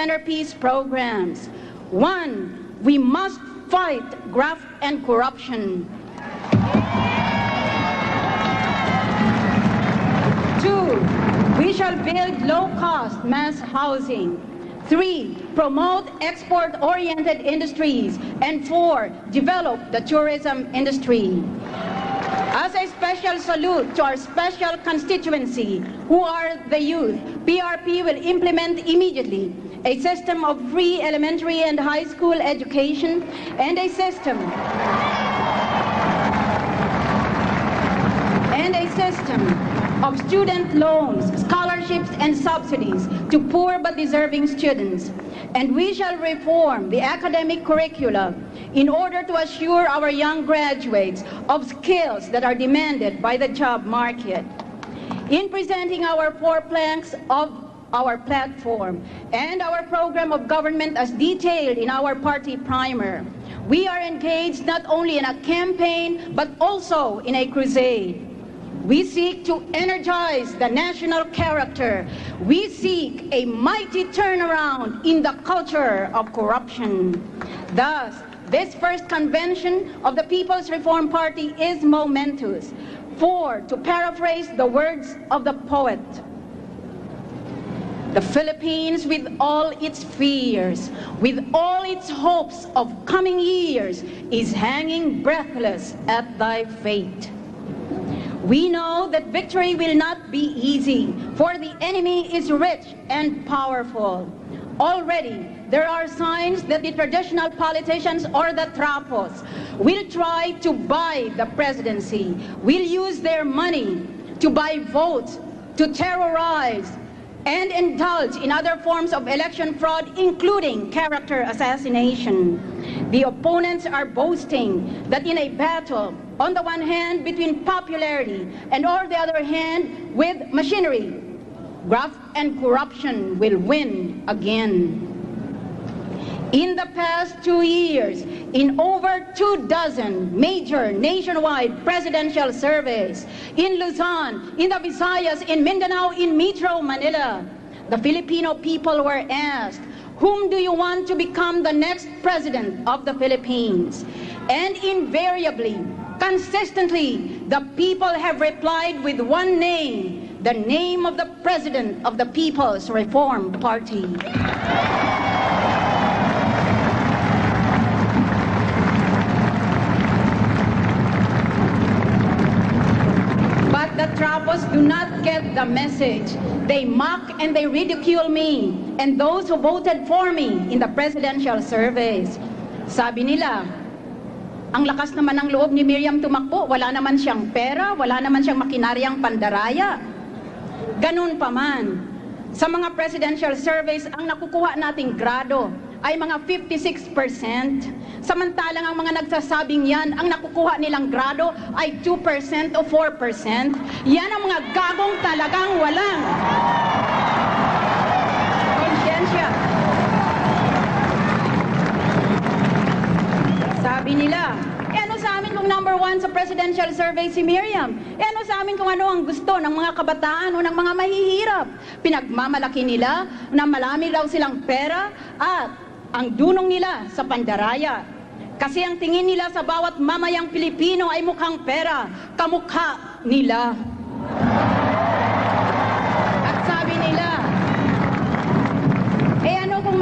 centerpiece programs. 1. We must fight graft and corruption. 2. We shall build low-cost mass housing. 3. Promote export-oriented industries. And 4. Develop the tourism industry. As a special salute to our special constituency, who are the youth, PRP will implement immediately a system of free elementary and high school education and a system of student loans, scholarships, and subsidies to poor but deserving students. And we shall reform the academic curricula in order to assure our young graduates of skills that are demanded by the job market. In presenting our 4 planks of our platform and our program of government as detailed in our party primer, we are engaged not only in a campaign but also in a crusade. We seek to energize the national character. We seek a mighty turnaround in the culture of corruption. Thus, this first convention of the People's Reform Party is momentous. For, to paraphrase the words of the poet, the Philippines, with all its fears, with all its hopes of coming years, is hanging breathless at thy fate. We know that victory will not be easy, for the enemy is rich and powerful. Already, there are signs that the traditional politicians or the trapos will try to buy the presidency, will use their money to buy votes, to terrorize, and indulge in other forms of election fraud, including character assassination. The opponents are boasting that in a battle, on the one hand between popularity and on the other hand with machinery, graft and corruption will win again. In the past 2 years, in over 24 major nationwide presidential surveys, in Luzon, in the Visayas, in Mindanao, in Metro Manila, the Filipino people were asked, whom do you want to become the next president of the Philippines? And invariably, consistently, the people have replied with one name, the name of the President of the People's Reform Party. But the trapos do not get the message. They mock and they ridicule me and those who voted for me in the presidential surveys. Sabi nila, ang lakas naman ng loob ni Miriam tumakbo, wala naman siyang pera, wala naman siyang makinaryang pandaraya. Ganun pa man, sa mga presidential surveys, ang nakukuha nating grado ay mga 56%. Samantalang ang mga nagsasabing yan, ang nakukuha nilang grado ay 2% o 4%. Yan ang mga gagong talagang walang konsyensya. Sabi nila, ano sa amin kung number 1 sa presidential survey si Miriam? Ano sa amin kung ano ang gusto ng mga kabataan o ng mga mahihirap? Pinagmamalaki nila na marami daw silang pera at ang dunong nila sa pandaraya. Kasi ang tingin nila sa bawat mamayang Pilipino ay mukhang pera, kamukha nila. At sabi nila, ano kung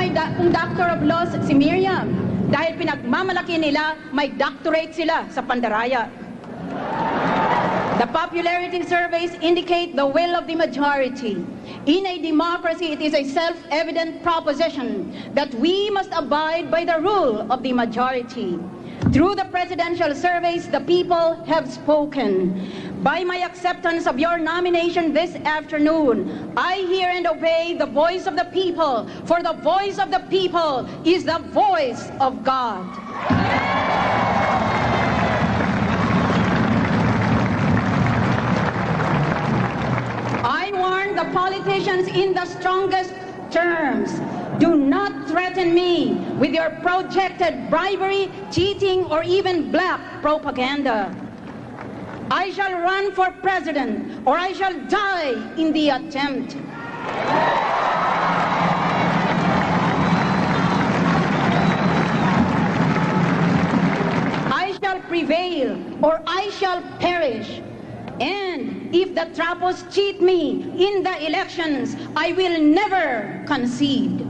Doctor of Laws si Miriam? Dahil pinagmamalaki nila, may doctorate sila sa pandaraya. The popularity surveys indicate the will of the majority. In a democracy, it is a self-evident proposition that we must abide by the rule of the majority. Through the presidential surveys, the people have spoken. By my acceptance of your nomination this afternoon, I hear and obey the voice of the people, for the voice of the people is the voice of God. I warn the politicians in the strongest terms. Do not threaten me with your projected bribery, cheating, or even black propaganda. I shall run for president, or I shall die in the attempt. shall perish. And if the Trapos cheat me in the elections, I will never concede.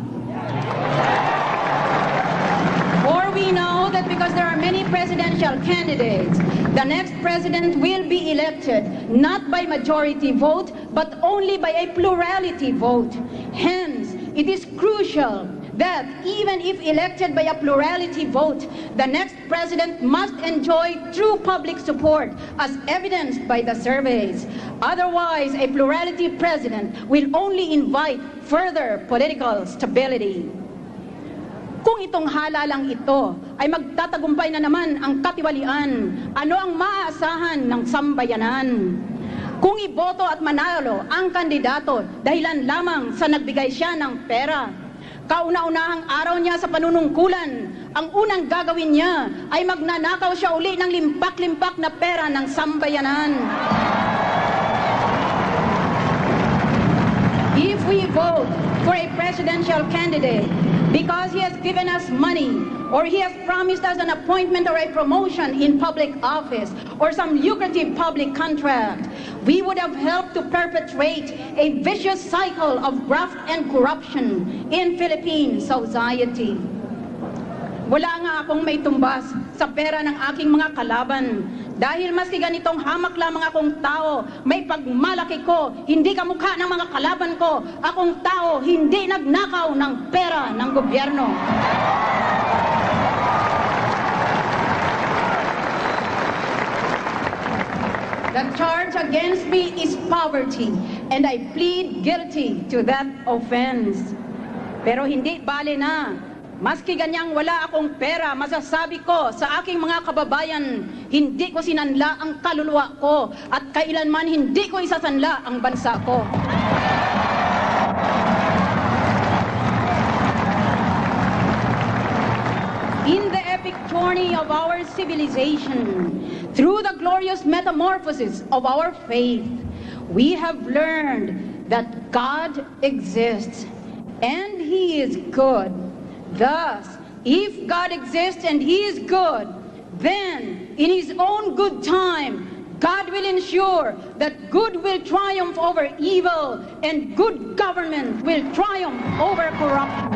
For we know that because there are many presidential candidates, the next president will be elected not by majority vote, but only by a plurality vote. Hence, it is crucial that even if elected by a plurality vote, the next president must enjoy true public support as evidenced by the surveys. Otherwise, a plurality president will only invite further political stability. Kung itong halalang ito ay magtatagumpay na naman ang katiwalian, ano ang maaasahan ng sambayanan? Kung iboto at manalo ang kandidato dahilan lamang sa nagbigay siya ng pera, kauna-unahang araw niya sa panunungkulan, ang unang gagawin niya ay magnanakaw siya uli ng limpak-limpak na pera ng sambayanan. If we vote for a presidential candidate because he has given us money, or he has promised us an appointment or a promotion in public office, or some lucrative public contract, we would have helped to perpetuate a vicious cycle of graft and corruption in Philippine society. Wala nga akong may tumbas sa pera ng aking mga kalaban. Dahil maski ganitong hamak lamang akong tao, may pagmalaki ko, hindi kamukha ng mga kalaban ko. Akong tao, hindi nagnakaw ng pera ng gobyerno. The charge against me is poverty, and I plead guilty to that offense. Pero hindi bale na. Maski ganyang wala akong pera, masasabi ko sa aking mga kababayan, hindi ko sinanla ang kaluluwa ko at kailanman hindi ko isasanla ang bansa ko. In the epic journey of our civilization, through the glorious metamorphosis of our faith, we have learned that God exists and He is good. Thus, if God exists and He is good, then in His own good time, God will ensure that good will triumph over evil and good government will triumph over corruption.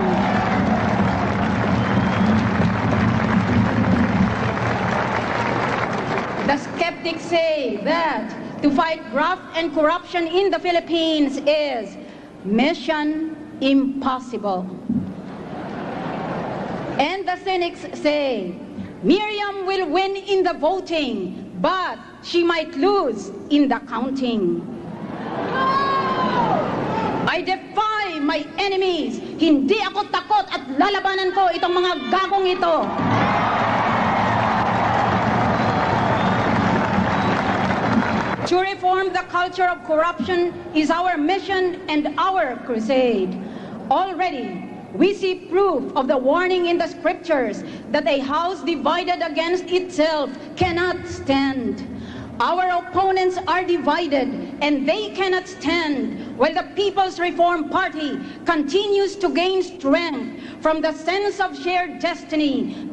The skeptics say that to fight graft and corruption in the Philippines is mission impossible. And the cynics say, Miriam will win in the voting, but she might lose in the counting. I defy my enemies. Hindi ako takot at lalabanan ko itong mga gagong ito. To reform the culture of corruption is our mission and our crusade. Already, we see proof of the warning in the scriptures that a house divided against itself cannot stand. Our opponents are divided and they cannot stand, while the People's Reform Party continues to gain strength from the sense of shared destiny